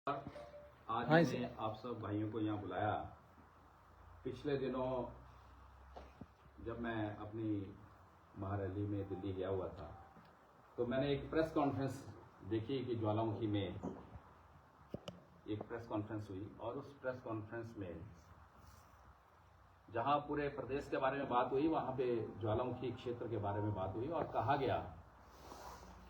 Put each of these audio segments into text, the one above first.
आज हाँ मैंने आप सब भाइयों को यहाँ बुलाया। पिछले दिनों जब मैं अपनी महारैली में दिल्ली गया हुआ था तो मैंने एक प्रेस कॉन्फ्रेंस देखी कि ज्वालामुखी में एक प्रेस कॉन्फ्रेंस हुई और उस प्रेस कॉन्फ्रेंस में जहाँ पूरे प्रदेश के बारे में बात हुई वहाँ पे ज्वालामुखी क्षेत्र के बारे में बात हुई और कहा गया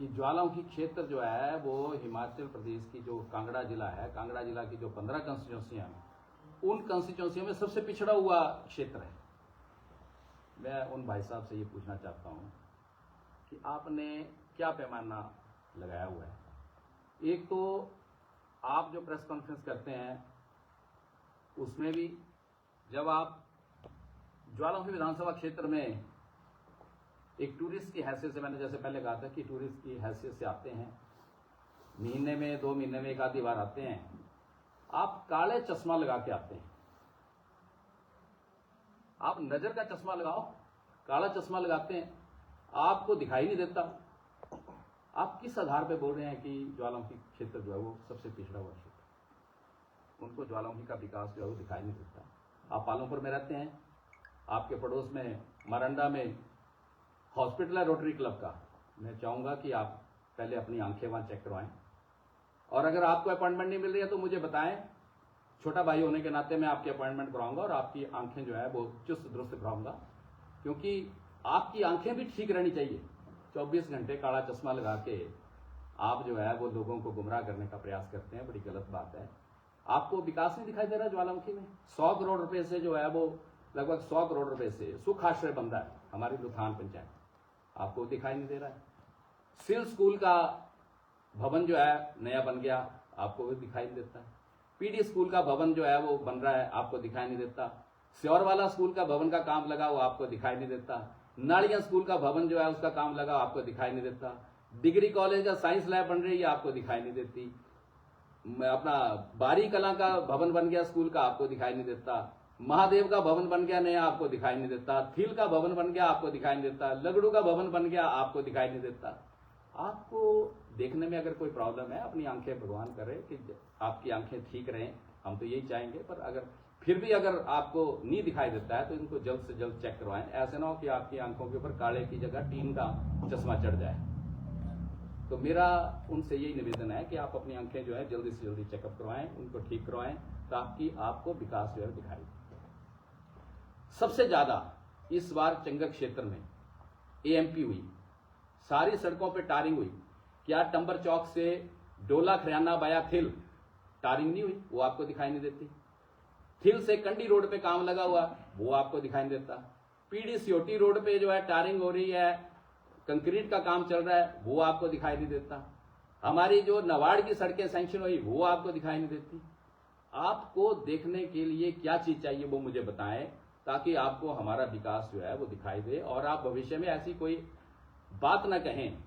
कि ज्वालामुखी क्षेत्र जो है वो हिमाचल प्रदेश की जो कांगड़ा जिला है, कांगड़ा जिला की जो 15 कंस्टिट्यूंसियां हैं उन कंस्टिट्यूंसियों में सबसे पिछड़ा हुआ क्षेत्र है। मैं उन भाई साहब से ये पूछना चाहता हूँ कि आपने क्या पैमाना लगाया हुआ है। एक तो आप जो प्रेस कॉन्फ्रेंस करते हैं उसमें भी जब आप ज्वालामुखी विधानसभा क्षेत्र में एक टूरिस्ट की हैसियत से, मैंने जैसे पहले कहा था कि टूरिस्ट की हैसियत से आते हैं, महीने में 2 महीने में एक आधी बार आते हैं, आप काले चश्मा लगा के आते हैं। आप नजर का चश्मा लगाओ, काला चश्मा लगाते हैं, आपको दिखाई नहीं देता। आप किस आधार पे बोल रहे हैं कि ज्वालामुखी क्षेत्र जो है वो सबसे पिछड़ा हुआ क्षेत्र? उनको ज्वालामुखी का विकास जो है वो दिखाई नहीं देता। आप पालमपुर में रहते हैं, आपके पड़ोस में मरंडा में हॉस्पिटल है रोटरी क्लब का। मैं चाहूंगा कि आप पहले अपनी आंखें वहां चेक करवाएं और अगर आपको अपॉइंटमेंट नहीं मिल रही है तो मुझे बताएं। छोटा भाई होने के नाते मैं आपकी अपॉइंटमेंट कराऊंगा और आपकी आंखें जो है वो चुस्त दुरुस्त कराऊंगा, क्योंकि आपकी आंखें भी ठीक रहनी चाहिए। 24 घंटे काला चश्मा लगा के आप जो है वो लोगों को गुमराह करने का प्रयास करते हैं, बड़ी गलत बात है। आपको विकास नहीं दिखाई दे रहा ज्वालामुखी में? 100 करोड़ रुपए से जो है वो लगभग 100 करोड़ रुपए से सुख आश्रय बंदा है हमारी लुथान पंचायत, आपको दिखाई नहीं दे रहा है। सिल स्कूल का भवन जो है नया बन गया, आपको भी दिखाई नहीं देता है। पीडी स्कूल का भवन जो है वो बन रहा है, आपको दिखाई नहीं देता। स्योरवाला स्कूल का भवन का काम लगा, वो आपको दिखाई नहीं देता। नाड़िया स्कूल का भवन जो है उसका काम लगा, आपको दिखाई नहीं देता। डिग्री कॉलेज का साइंस लैब बन रही है, आपको दिखाई नहीं देती। अपना बारी कला का भवन बन गया स्कूल का, आपको दिखाई नहीं देता। महादेव का भवन बन गया नया, आपको दिखाई नहीं देता। थील का भवन बन गया, आपको दिखाई नहीं देता। लगड़ू का भवन बन गया, आपको दिखाई नहीं देता। आपको देखने में अगर कोई प्रॉब्लम है, अपनी आंखें भगवान करे कि आपकी आंखें ठीक रहें, हम तो यही चाहेंगे। पर अगर फिर भी अगर आपको नहीं दिखाई देता है तो इनको जल्द से जल्द चेक करवाएं। ऐसे ना हो कि आपकी आंखों के ऊपर काले की जगह टीन का चश्मा चढ़ जाए। तो मेरा उनसे यही निवेदन है कि आप अपनी आंखें जो है जल्दी से जल्दी चेकअप करवाएं, उनको ठीक करवाएं, ताकि आपको विकास जो है दिखाई दे। सबसे ज्यादा इस बार चंगर क्षेत्र में एएमपी हुई, सारी सड़कों पे टारिंग हुई। क्या टंबर चौक से डोला खरियाना बाया थिल टारिंग नहीं हुई? वो आपको दिखाई नहीं देती। थिल से कंडी रोड पे काम लगा हुआ, वो आपको दिखाई नहीं देता। पीडी सीओटी रोड पे जो है टारिंग हो रही है, कंक्रीट का काम चल रहा है, वो आपको दिखाई नहीं देता। हमारी जो नवाड़ की सड़कें सैंक्शन हुई, वो आपको दिखाई नहीं देती। आपको देखने के लिए क्या चीज चाहिए वो मुझे बताएं, ताकि आपको हमारा विकास जो है वो दिखाई दे और आप भविष्य में ऐसी कोई बात ना कहें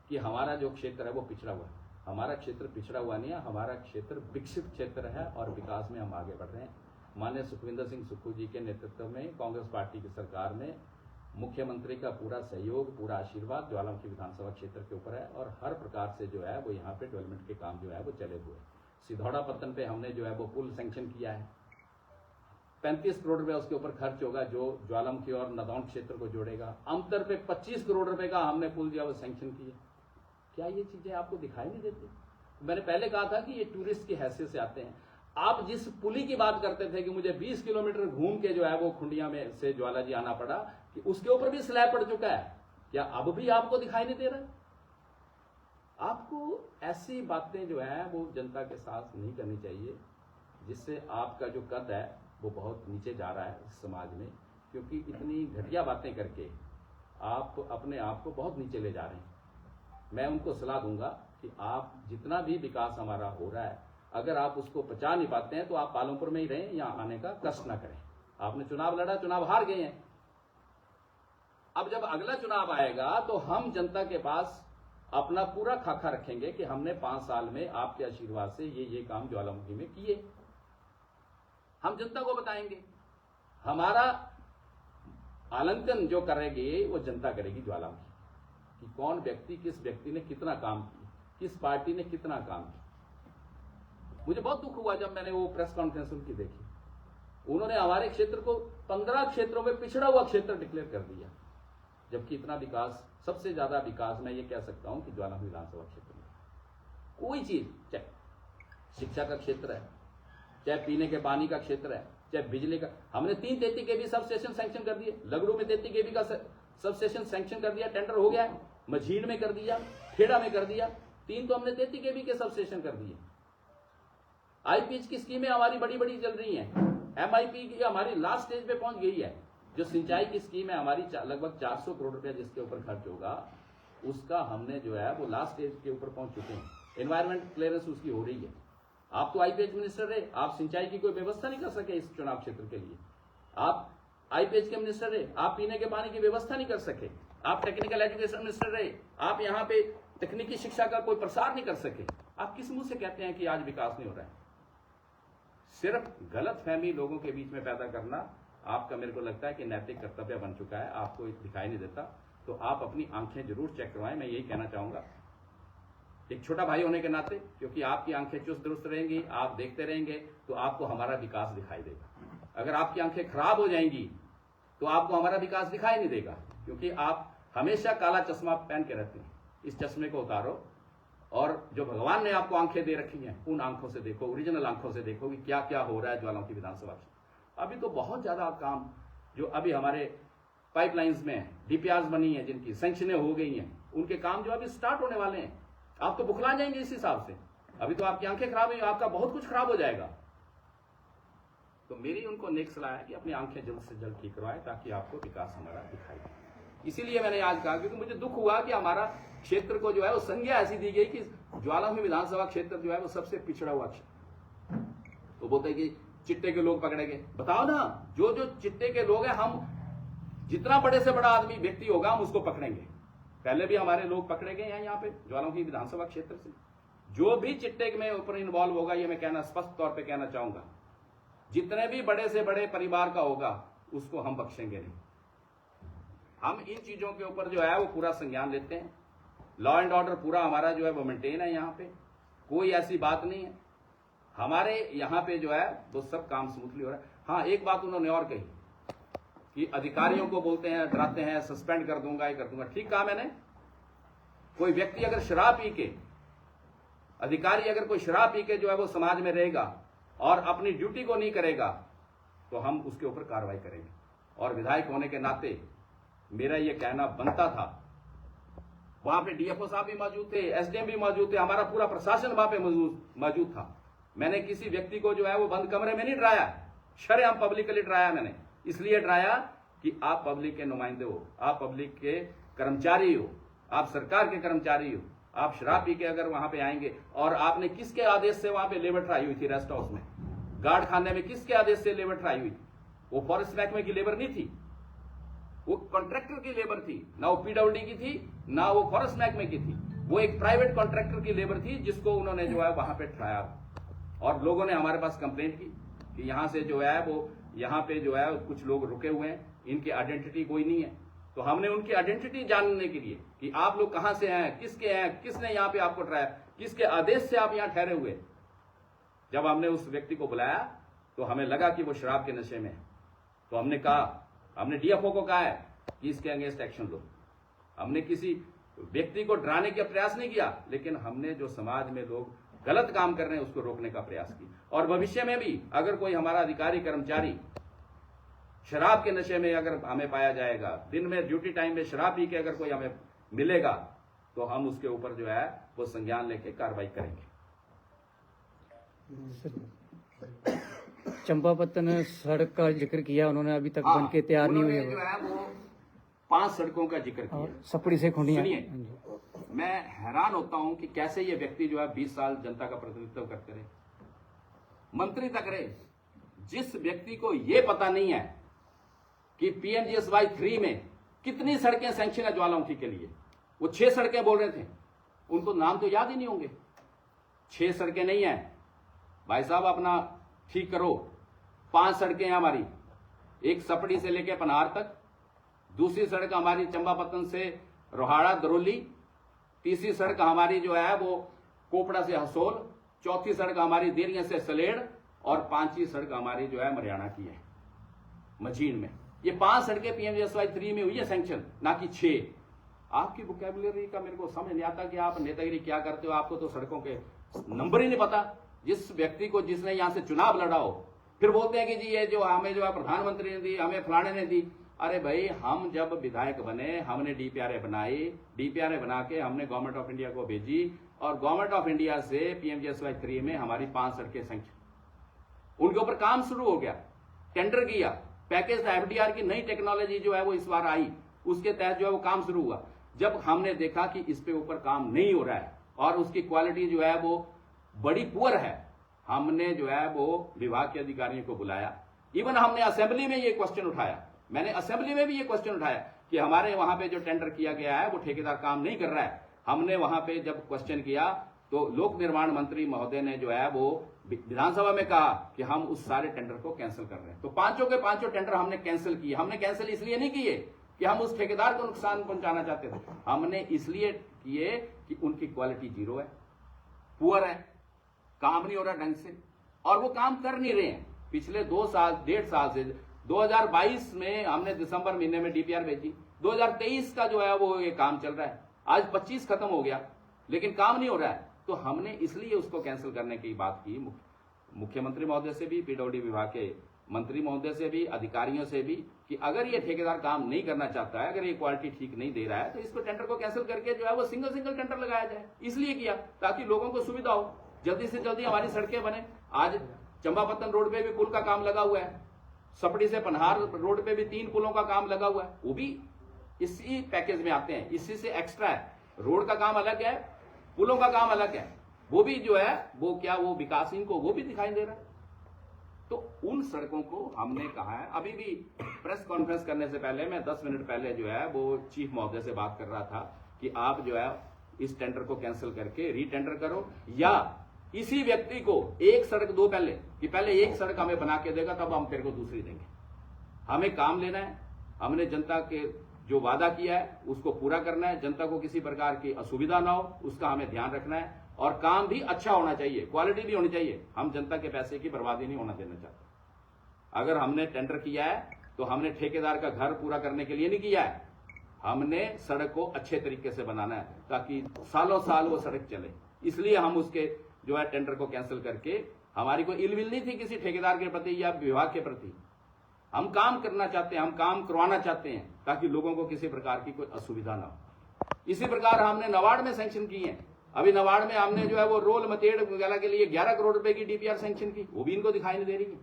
कि हमारा जो क्षेत्र है वो पिछड़ा हुआ है। हमारा क्षेत्र पिछड़ा हुआ नहीं है, हमारा क्षेत्र विकसित क्षेत्र है और विकास में हम आगे बढ़ रहे हैं। माननीय सुखविंदर सिंह सुक्खू जी के नेतृत्व में कांग्रेस पार्टी की सरकार में मुख्यमंत्री का पूरा सहयोग, पूरा आशीर्वाद ज्वालामुखी विधानसभा क्षेत्र के ऊपर है और हर प्रकार से जो है वो यहाँ पे डेवलपमेंट के काम जो है वो चले हुए हैं। सिधौड़ा पत्तन पे हमने जो है वो पुल सैंक्शन किया है, 35 करोड़ रुपए उसके ऊपर खर्च होगा, जो ज्वालामुखी और नदौन क्षेत्र को जोड़ेगा। अंतर पे 25 करोड़ रुपए का हमने पुल जो है वो सैंक्शन किया। क्या ये चीजें आपको दिखाई नहीं देती? मैंने पहले कहा था कि ये टूरिस्ट की हैसियत से आते हैं। आप जिस पुली की बात करते थे कि मुझे 20 किलोमीटर घूम के जो है वो खुंडिया में से ज्वाला जी आना पड़ा, कि उसके ऊपर भी स्लैब पड़ चुका है, क्या अब भी आपको दिखाई नहीं दे रहा? आपको ऐसी बातें जो है वो जनता के साथ नहीं करनी चाहिए, जिससे आपका जो कद है वो बहुत नीचे जा रहा है इस समाज में, क्योंकि इतनी घटिया बातें करके आप अपने आप को बहुत नीचे ले जा रहे हैं। मैं उनको सलाह दूंगा कि आप जितना भी विकास हमारा हो रहा है, अगर आप उसको पचा नहीं पाते हैं तो आप पालमपुर में ही रहें, यहाँ आने का कष्ट ना करें। आपने चुनाव लड़ा, चुनाव हार गए हैं। अब जब अगला चुनाव आएगा तो हम जनता के पास अपना पूरा खाका रखेंगे कि हमने 5 साल में आपके आशीर्वाद से ये काम ज्वालामुखी में किए। हम जनता को बताएंगे। हमारा आलंकन जो करेगी वो जनता करेगी ज्वालामुखी, कि कौन व्यक्ति, किस व्यक्ति ने कितना काम किया, किस पार्टी ने कितना काम किया। मुझे बहुत दुख हुआ जब मैंने वो प्रेस कॉन्फ्रेंस उनकी देखी। उन्होंने हमारे क्षेत्र को 15 क्षेत्रों में पिछड़ा हुआ क्षेत्र डिक्लेयर कर दिया, जबकि इतना विकास, सबसे ज्यादा विकास मैं ये कह सकता हूं कि ज्वालामुखी विधानसभा क्षेत्र में कोई चीज, चाहे शिक्षा का क्षेत्र है, चाहे पीने के पानी का क्षेत्र है, चाहे बिजली का, हमने 3 33 केवी सब स्टेशन सैंक्शन कर दिए। लगड़ू में 33 केवी का सब स्टेशन सैंक्शन कर दिया, टेंडर हो गया है। मझीड़ में कर दिया, खेड़ा में कर दिया, 3 तो हमने 33 केवी के सब स्टेशन कर दिए। आईपीएच की स्कीमें हमारी बड़ी बड़ी चल रही हैं। एमआईपी की हमारी लास्ट स्टेज पे पहुंच गई है। जो सिंचाई की स्कीम है हमारी लगभग 400 करोड़ रुपया जिसके ऊपर खर्च होगा, उसका हमने जो है वो लास्ट स्टेज के ऊपर पहुंच चुके हैं। एनवायरमेंट क्लियरेंस उसकी हो रही है। आप तो आईपीएच मिनिस्टर रहे, आप सिंचाई की कोई व्यवस्था नहीं कर सके इस चुनाव क्षेत्र के लिए। आप आईपीएच के मिनिस्टर रहे, आप पीने के पानी की व्यवस्था नहीं कर सके। आप टेक्निकल एजुकेशन मिनिस्टर रहे, आप यहाँ पे तकनीकी शिक्षा का कोई प्रसार नहीं कर सके। आप किस मुंह से कहते हैं कि आज विकास नहीं हो रहा है? सिर्फ गलत फहमी लोगों के बीच में पैदा करना आपका, मेरे को लगता है कि नैतिक कर्तव्य बन चुका है। आपको दिखाई नहीं देता तो आप अपनी आंखें जरूर चेक करवाएं। मैं यही कहना चाहूंगा एक छोटा भाई होने के नाते, क्योंकि आपकी आंखें चुस्त दुरुस्त रहेंगी, आप देखते रहेंगे तो आपको हमारा विकास दिखाई देगा। अगर आपकी आंखें खराब हो जाएंगी तो आपको हमारा विकास दिखाई नहीं देगा, क्योंकि आप हमेशा काला चश्मा पहन के रहते हैं। इस चश्मे को उतारो और जो भगवान ने आपको आंखें दे रखी हैं उन आंखों से देखो, ओरिजिनल आंखों से देखो कि क्या क्या हो रहा है ज्वालामुखी विधानसभा में। अभी तो बहुत ज्यादा काम जो अभी हमारे पाइपलाइंस में डीपीआर बनी है, जिनकी सैंक्शनें हो गई हैं, उनके काम जो अभी स्टार्ट होने वाले हैं। आप तो बुखला जाएंगे इस हिसाब से। अभी तो आपकी आंखें खराब हुई, आपका बहुत कुछ खराब हो जाएगा। तो मेरी उनको नेक सलाह है कि अपनी आंखें जल्द से जल्द ठीक करवाएं ताकि आपको विकास हमारा दिखाई दे। इसीलिए मैंने आज कहा, क्योंकि मुझे दुख हुआ कि हमारा क्षेत्र को जो है वो संज्ञा ऐसी दी गई कि ज्वालामुखी विधानसभा क्षेत्र जो है वो सबसे पिछड़ा हुआ क्षेत्र। तो बोलते हैं कि चिट्टे के लोग पकड़े गए। बताओ ना, जो जो चिट्टे के लोग हैं, हम जितना बड़े से बड़ा आदमी व्यक्ति होगा हम उसको पकड़ेंगे। पहले भी हमारे लोग पकड़े गए हैं यहाँ पे ज्वालामुखी विधानसभा क्षेत्र से। जो भी चिट्टे में ऊपर इन्वॉल्व होगा, ये मैं कहना स्पष्ट तौर पे कहना चाहूंगा, जितने भी बड़े से बड़े परिवार का होगा उसको हम बख्शेंगे नहीं। हम इन चीजों के ऊपर जो है वो पूरा संज्ञान लेते हैं। लॉ एंड ऑर्डर पूरा हमारा जो है वो मेंटेन है। यहाँ पे कोई ऐसी बात नहीं है। हमारे यहाँ पे जो है वो सब काम स्मूथली हो रहा है। हाँ, एक बात उन्होंने और कही कि अधिकारियों को बोलते हैं, डराते हैं, सस्पेंड कर दूंगा, ये कर दूंगा। ठीक कहा मैंने। कोई व्यक्ति अगर शराब पी के, अधिकारी अगर कोई शराब पी के जो है वो समाज में रहेगा और अपनी ड्यूटी को नहीं करेगा तो हम उसके ऊपर कार्रवाई करेंगे। और विधायक होने के नाते मेरा ये कहना बनता था। वहां पे डीएफओ साहब भी मौजूद थे, एसडीएम भी मौजूद थे, हमारा पूरा प्रशासन वहां पे मौजूद था। मैंने किसी व्यक्ति को जो है वो बंद कमरे में नहीं डराया, शरेआम पब्लिकली डराया। मैंने इसलिए डराया कि आप पब्लिक के नुमाइंदे हो, आप पब्लिक के कर्मचारी हो, आप सरकार के कर्मचारी हो। आप शराब पी के अगर वहां पे आएंगे, और आपने किसके आदेश से वहां पे लेबर ट्राई हुई थी? रेस्ट हाउस में, गार्ड खाने में किसके आदेश से लेबर ट्राई हुई? वो फॉरेस्ट महकमे की लेबर नहीं थी, वो कॉन्ट्रैक्टर की लेबर थी। ना वो पीडब्ल्यूडी की थी, ना वो फॉरेस्ट महकमे की थी। वो एक प्राइवेट कॉन्ट्रैक्टर की लेबर थी जिसको उन्होंने जो है वहां पे ट्राया। और लोगों ने हमारे पास कंप्लेंट की कि यहां से जो है वो यहाँ पे जो है कुछ लोग रुके हुए हैं, इनकी आइडेंटिटी कोई नहीं है। तो हमने उनकी आइडेंटिटी जानने के लिए कि आप लोग कहां से हैं, किसके हैं, किसने यहाँ पे आपको ट्राया, किसके आदेश से आप यहाँ ठहरे हुए। जब हमने उस व्यक्ति को बुलाया तो हमें लगा कि वो शराब के नशे में है। तो हमने कहा, हमने डीएफओ को कहा है कि इसके अगेंस्ट एक्शन लो। हमने किसी व्यक्ति को डराने का प्रयास नहीं किया, लेकिन हमने जो समाज में लोग गलत काम कर रहे हैं उसको रोकने का प्रयास किया। और भविष्य में भी अगर कोई हमारा अधिकारी कर्मचारी शराब के नशे में अगर हमें पाया जाएगा, दिन में ड्यूटी टाइम में शराब पी के अगर कोई हमें मिलेगा, तो हम उसके ऊपर जो है वो संज्ञान लेके कार्रवाई करेंगे। चंपावतन सड़क का जिक्र किया उन्होंने, अभी तक बन के तैयार नहीं हुई है। जो है वो 5 सड़कों का जिक्र किया, सपड़ी से खुंडिया। मैं हैरान होता हूं कि कैसे ये व्यक्ति जो है 20 साल जनता का प्रतिनिधित्व करते रहे, मंत्री तक रहे। जिस व्यक्ति को ये पता नहीं है कि पीएमजीएसवाई 3 में कितनी सड़कें सैंक्शन है ज्वालामुखी के लिए, वो 6 सड़कें बोल रहे थे, उनको नाम तो याद ही नहीं होंगे। 6 सड़कें नहीं है भाई साहब, अपना ठीक करो। 5 सड़कें हैं हमारी, एक सपड़ी से लेकर पनार तक, दूसरी सड़क हमारी चंपावतन से रोहाड़ा दरोली, तीसरी सड़क हमारी जो है वो कोपड़ा से हसोल, चौथी सड़क हमारी देरिया से सलेड़ और पांचवी सड़क हमारी जो है हरियाणा की है मजीन में। ये 5 सड़कें पीएमजीएसवाई 3 में हुई है सैंक्शन, ना कि 6। आपकी वोकैबुलरी का मेरे को समझ नहीं आता कि आप नेतागिरी क्या करते हो, आपको तो सड़कों के नंबर ही नहीं पता। जिस व्यक्ति को जिसने यहां से चुनाव लड़ा हो, फिर बोलते हैं कि जी ये जो हमें जो है प्रधानमंत्री ने दी, हमें फलाने ने दी। अरे भाई, हम जब विधायक बने हमने डीपीआरए बनाई, डीपीआरए बना के हमने गवर्नमेंट ऑफ इंडिया को भेजी और गवर्नमेंट ऑफ इंडिया से पीएमजीएसवाई 3 में हमारी 5 सड़कें सैंक्शन, उनके ऊपर काम शुरू हो गया, टेंडर किया, पैकेज एफडीआर की नई टेक्नोलॉजी जो है वो इस बार आई, उसके तहत जो है वो काम शुरू हुआ। जब हमने देखा कि इस पे ऊपर काम नहीं हो रहा है और उसकी क्वालिटी जो है वो बड़ी पुअर है, हमने जो है वो विभाग के अधिकारियों को बुलाया। इवन हमने असेंबली में ये क्वेश्चन उठाया, मैंने असेंबली में भी ये क्वेश्चन उठाया कि हमारे वहां पे जो टेंडर किया गया है वो ठेकेदार काम नहीं कर रहा है। हमने वहां पे जब क्वेश्चन किया तो लोक निर्माण मंत्री महोदय ने जो है वो विधानसभा में कहा कि हम उस सारे टेंडर को कैंसिल कर रहे हैं। तो 5 के 5 टेंडर हमने कैंसिल किए। हमने कैंसिल इसलिए नहीं किए कि हम उस ठेकेदार को नुकसान पहुंचाना चाहते थे, हमने इसलिए किए कि उनकी क्वालिटी 0 है, पुअर है, काम नहीं हो रहा ढंग से, और वो काम कर नहीं रहे हैं। पिछले 2 साल 1.5 साल से 2022 में हमने दिसंबर महीने में डीपीआर भेजी, 2023 का जो है वो ये काम चल रहा है, आज 25 खत्म हो गया लेकिन काम नहीं हो रहा है। तो हमने इसलिए उसको कैंसिल करने की बात की मुख्यमंत्री महोदय से भी, पीडब्ल्यूडी विभाग के मंत्री महोदय से भी, अधिकारियों से भी, कि अगर ये ठेकेदार काम नहीं करना चाहता है, अगर ये क्वालिटी ठीक नहीं दे रहा है, तो इसको टेंडर को कैंसिल करके जो है वो सिंगल टेंडर लगाया जाए। इसलिए किया ताकि लोगों को सुविधा हो, जल्दी से जल्दी हमारी सड़कें बने। आज चंपापत्तन रोड पे भी पुल का काम लगा हुआ है, सपड़ी से पनहार रोड पे भी 3 पुलों का काम लगा हुआ है, वो भी इसी पैकेज में आते हैं, इसी से एक्स्ट्रा है। रोड का काम अलग है, पुलों का काम अलग है, वो भी जो है वो क्या वो विकासहीन को वो भी दिखाई दे रहा है। तो उन सड़कों को हमने कहा है, अभी भी प्रेस कॉन्फ्रेंस करने से पहले मैं 10 मिनट पहले जो है वो चीफ महोदय से बात कर रहा था कि आप जो है इस टेंडर को कैंसिल करके रीटेंडर करो, या इसी व्यक्ति को एक सड़क दो पहले, कि पहले एक सड़क हमें बना के देगा तब हम तेरे को दूसरी देंगे। हमें काम लेना है, हमने जनता के जो वादा किया है उसको पूरा करना है, जनता को किसी प्रकार की असुविधा ना हो उसका हमें ध्यान रखना है, और काम भी अच्छा होना चाहिए, क्वालिटी भी होनी चाहिए। हम जनता के पैसे की बर्बादी नहीं होना देना चाहते। अगर हमने टेंडर किया है तो हमने ठेकेदार का घर पूरा करने के लिए नहीं किया है, हमने सड़क को अच्छे तरीके से बनाना है ताकि सालों साल वो सड़क चले। इसलिए हम उसके जो है टेंडर को कैंसिल करके, हमारी कोई इलविल नहीं थी किसी ठेकेदार के प्रति या विभाग के प्रति, हम काम करना चाहते हैं, हम काम करवाना चाहते हैं ताकि लोगों को किसी प्रकार की कोई असुविधा ना हो। इसी प्रकार हमने नवाड़ में सैंक्शन की है। अभी नवाड़ में हमने जो है वो रोल मतेड़ वगैरह के लिए 11 करोड़ रुपए की डीपीआर सैंक्शन की, वो भी इनको दिखाई नहीं दे रही है।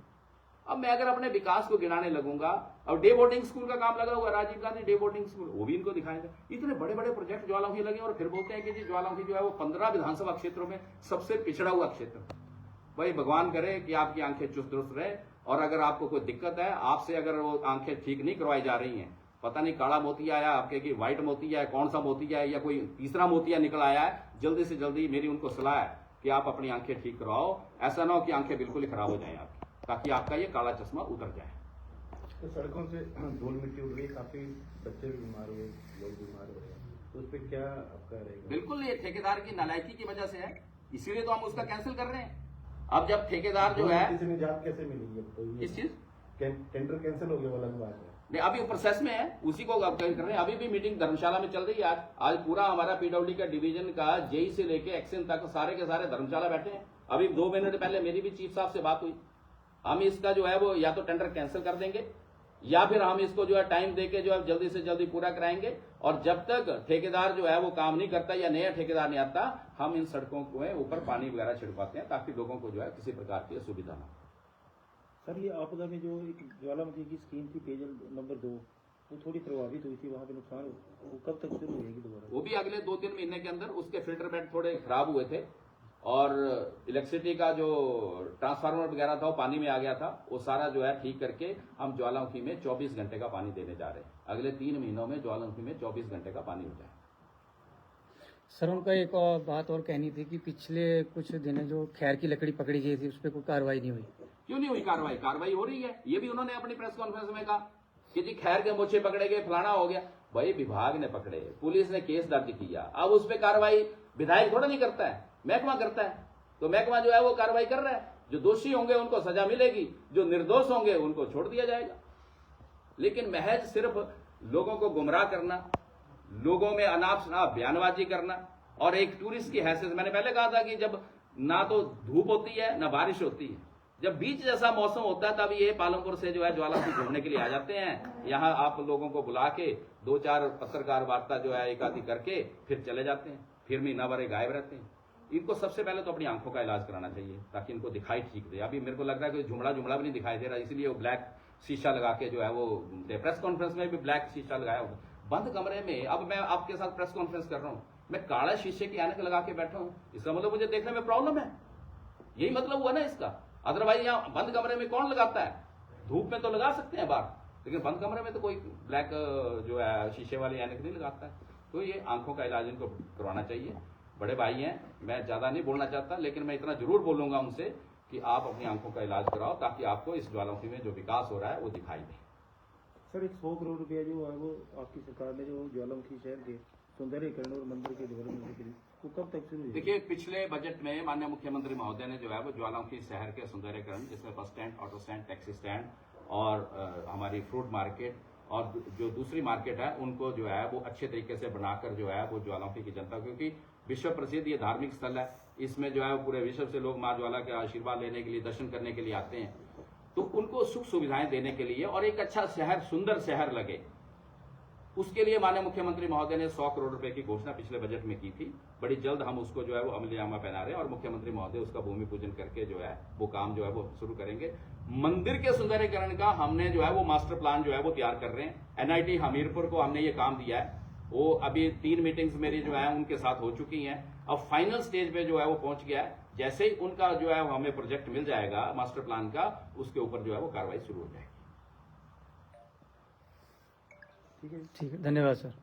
अब मैं अगर अपने विकास को गिनाने लगूंगा, और डे बोर्डिंग स्कूल का काम लगा हुआ, Rajiv Gandhi day boarding school, वो भी इनको दिखाएंगे। इतने बड़े बड़े प्रोजेक्ट ज्वालामुखी लगे और फिर बोलते हैं कि जी ज्वालामुखी जो है वो 15 विधानसभा क्षेत्रों में सबसे पिछड़ा हुआ क्षेत्र। भाई भगवान करे कि आपकी आंखें चुस्त दुरुस्त रहे, और अगर आपको कोई दिक्कत है, आपसे अगर वो आंखें ठीक नहीं करवाई जा रही हैं, पता नहीं काला मोती आया आपके कि व्हाइट मोती है, कौन सा मोती है, या कोई तीसरा मोतिया निकल आया है, जल्दी से जल्दी मेरी उनको सलाह है कि आप अपनी आंखें ठीक करवाओ। ऐसा ना हो कि आंखें बिल्कुल ही खराब हो जाए आपकी, ताकि आपका ये काला चश्मा उतर जाए। तो सड़कों से धूल मिट्टी उड़ गई, काफी बच्चे भी बीमार हुए, लोग बीमार हो रहे हैं, तो उस पर क्या आपका रहेगा? बिल्कुल ये ठेकेदार की नालायकी की वजह से है, इसीलिए तो हम उसका कैंसिल कर रहे हैं। अब जब ठेकेदार जो है, किसी निजात कैसे मिलेगी? अब तो इस चीज टेंडर कैंसिल हो गया, वो अलग बात है। नहीं, अभी प्रोसेस में है, उसी को अब कर रहे हैं। अभी भी मीटिंग धर्मशाला में चल रही है। आज पूरा हमारा पीडब्ल्यूडी का डिवीजन का जेई से लेके एक्शन तक सारे के सारे धर्मशाला बैठे हैं। अभी 2 मिनट पहले मेरी भी चीफ साहब से बात हुई। हम इसका जो है वो या तो टेंडर कैंसिल कर देंगे, या फिर हम इसको जो है टाइम देके जो है जल्दी से जल्दी पूरा कराएंगे। और जब तक ठेकेदार जो है वो काम नहीं करता या नया ठेकेदार नहीं आता, हम इन सड़कों के ऊपर पानी वगैरह छिड़कवाते हैं ताकि लोगों को जो है किसी प्रकार की असुविधा ना हो। सर, ये आपदा में जो एक ज्वालामुखी की स्कीम थी पेयजल नंबर 2, वो थोड़ी प्रभावित हुई थी, वहाँ पे नुकसान वो कब तक शुरू होगी दोबारा? वो भी अगले 2-3 महीने के अंदर। उसके फिल्टर बेड थोड़े खराब हुए थे और इलेक्ट्रिसिटी का जो ट्रांसफार्मर वगैरह था वो पानी में आ गया था, वो सारा जो है ठीक करके हम ज्वालामुखी में 24 घंटे का पानी देने जा रहे हैं। अगले 3 महीनों में ज्वालामुखी में 24 घंटे का पानी हो जाए। सर, उनका एक और बात और कहनी थी कि पिछले कुछ दिन जो खैर की लकड़ी पकड़ी गई थी उस पर कोई कार्रवाई नहीं हुई। क्यों नहीं हुई कार्रवाई? कार्रवाई हो रही है। ये भी उन्होंने अपनी प्रेस कॉन्फ्रेंस में कहा कि जी खैर के मोचे पकड़े गए, फलाना हो गया। भाई विभाग ने पकड़े, पुलिस ने केस दर्ज किया, अब उस पर कार्रवाई विधायक थोड़ा नहीं करता है, महकमा करता है। तो महकमा जो है वो कार्रवाई कर रहा है। जो दोषी होंगे उनको सजा मिलेगी, जो निर्दोष होंगे उनको छोड़ दिया जाएगा। लेकिन महज सिर्फ लोगों को गुमराह करना, लोगों में अनाप शनाप बयानबाजी करना, और एक टूरिस्ट की हैसियत, मैंने पहले कहा था कि जब ना तो धूप होती है ना बारिश होती है, जब बीच जैसा मौसम होता है तब ये पालमपुर से जो है ज्वालामुखी घूमने के लिए आ जाते हैं। यहाँ आप लोगों को बुला के 2-4 पत्रकार वार्ता जो है एक आधी करके फिर चले जाते हैं, फिर महीना भर गायब रहते हैं। इनको सबसे पहले तो अपनी आंखों का इलाज कराना चाहिए ताकि इनको दिखाई ठीक दे। अभी मेरे को लग रहा है कि झुमड़ा भी नहीं दिखाई दे रहा, इसलिए वो ब्लैक शीशा लगा के जो है वो प्रेस कॉन्फ्रेंस में भी ब्लैक शीशा लगाया होगा बंद कमरे में। अब मैं आपके साथ प्रेस कॉन्फ्रेंस कर रहा हूं, मैं काला शीशे की ऐनक लगा के बैठा हूं, इसका मतलब मुझे देखने में प्रॉब्लम है, यही मतलब हुआ ना इसका। अदरवाइज यहाँ बंद कमरे में कौन लगाता है? धूप में तो लगा सकते हैं बाहर, लेकिन बंद कमरे में तो कोई ब्लैक जो है शीशे वाली ऐनक नहीं लगाता है। तो ये आंखों का इलाज इनको करवाना चाहिए। बड़े भाई हैं, मैं ज्यादा नहीं बोलना चाहता, लेकिन मैं इतना जरूर बोलूंगा उनसे कि आप अपनी आंखों का इलाज कराओ ताकि आपको इस ज्वालामुखी में जो विकास हो रहा है वो दिखाई दे। सर, 100 करोड़ रुपया जो है वो आपकी सरकार ने जो ज्वालामुखी शहर के सौंदर्यीकरण और मंदिर के डेवलपमेंट के लिए वो कब तक शुरू होगी? देखिए, पिछले बजट में माननीय मुख्यमंत्री महोदय ने जो है वो ज्वालामुखी शहर के सौंदर्यीकरण, जिसमें bus stand, auto stand, taxi stand और हमारी फ्रूट मार्केट और जो दूसरी मार्केट है उनको जो है वो अच्छे तरीके से बनाकर जो है वो ज्वालामुखी की जनता, क्योंकि विश्व प्रसिद्ध ये धार्मिक स्थल है, इसमें जो है पूरे विश्व से लोग माँ ज्वाला के आशीर्वाद लेने के लिए, दर्शन करने के लिए आते हैं, तो उनको सुख सुविधाएं देने के लिए और एक अच्छा शहर, सुंदर शहर लगे, उसके लिए माननीय मुख्यमंत्री महोदय ने 100 करोड़ रुपए की घोषणा पिछले बजट में की थी। बड़ी जल्द हम उसको जो है वो अमलीजामा पहना रहे हैं और मुख्यमंत्री महोदय उसका भूमि पूजन करके जो है वो काम जो है वो शुरू करेंगे। मंदिर के सुंदरीकरण का हमने जो है वो मास्टर प्लान जो है वो तैयार कर रहे हैं। NIT हमीरपुर को हमने ये काम दिया है, वो अभी 3 मीटिंग्स मेरी जो है उनके साथ हो चुकी हैं, अब फाइनल स्टेज पे जो है वो पहुंच गया है। जैसे ही उनका जो है हमें प्रोजेक्ट मिल जाएगा मास्टर प्लान का, उसके ऊपर जो है वो कार्रवाई शुरू हो जाएगी। ठीक है, ठीक है, धन्यवाद सर।